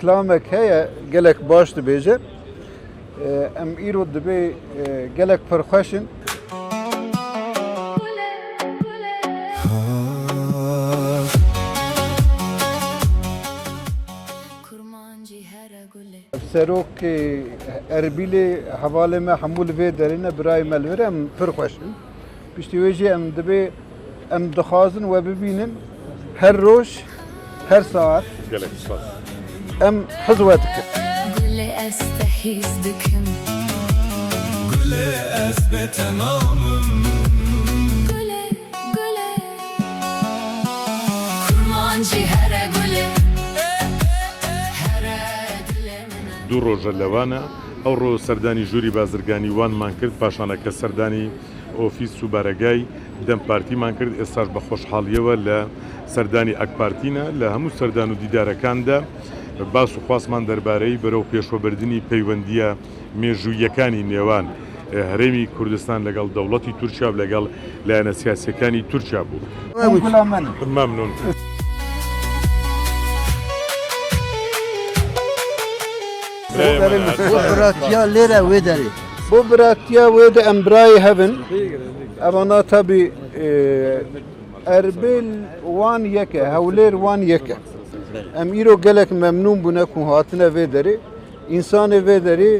klamek heye gelek baş dibêje. Em îro dibe gelek pir Serokê Erbilê hevalê me hemû li vê derê ne birayê me li vir em pir xweş in. Piştî wê jî em dibe em dixwazin we bibînin her roj, her saet Gelek spas. em hez we dikin. Gule ez tehiz dikim. Gule ez be tamamım. Gule, gule. Kurmancı here gule. Here dilemine. دوو ڕۆژە لەوانە ئەو ڕۆ سەردانی ژووری بازرگانی وانمان کرد پاشانەکە سەردانی ئۆفیس و بەرەگای دەم پارتیمان کرد ئێستاش بە خۆشحاڵیەوە لە سەردانی ئەک پارتینە لە هەموو سەردان و دیدارەکاندا باس و خواستمان دەربارەی بەرەو پێشوەبردننی پەیوەندیە مێژوویەکانی نێوان هەرێمی کوردستان لەگەڵ دەوڵەتی تورکیا و لەگەڵ لایەنە سیاسیەکانی تورکیا بوو. ممنون. براتیا لێرە وێ دەرێ Bu biratiya wê de em birayê hevin. Evana tabi Erbil wan yeke, hewlêr wan yeke. Em îro gelek memnûn bûne ku hatine vê derê. İnsanê vê derê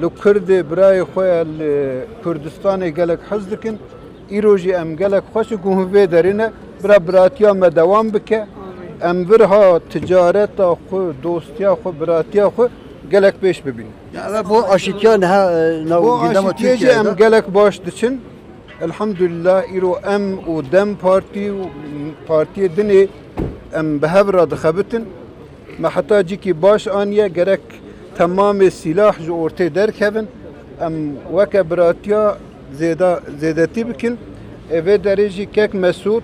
li Kurdê birayê xwe ya li Kurdistanê gelek hez dikin. Îro jî em gelek xweş ku vê derê ne bira biratiya me dewam bike. Em virha ticareta xwe, dostiya xwe, biratiya xwe gelek pêş bibînin. Yani bu aşikar ne Bu gündeme aşitiyeci Türkiye'de. em gelek baş diçin. Elhamdülillah îro em û Dem Partî û partiyê dinê em bi hev re dixebitin. Me heta cîkî baş aniye gerek temamê sîlah ji ortê derkevin. Em weke biratiya zêdetî bikin. Vê derê jî kek Mesûd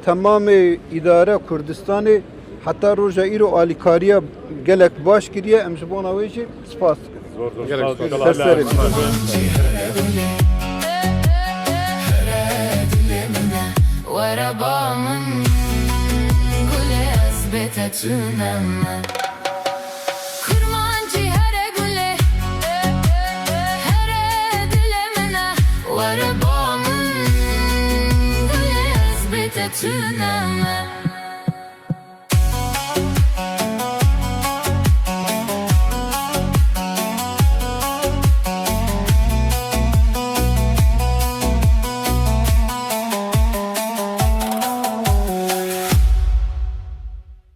temamê îdare Kurdistanê heta roja îro alîkariya gelek baş kiriye em ji bona wê jî spas dikin. Serserim. Warabamın gule ezbete tünemme. Kurmancı here gule. Here dilemine. Warabamın gule ezbete tünemme.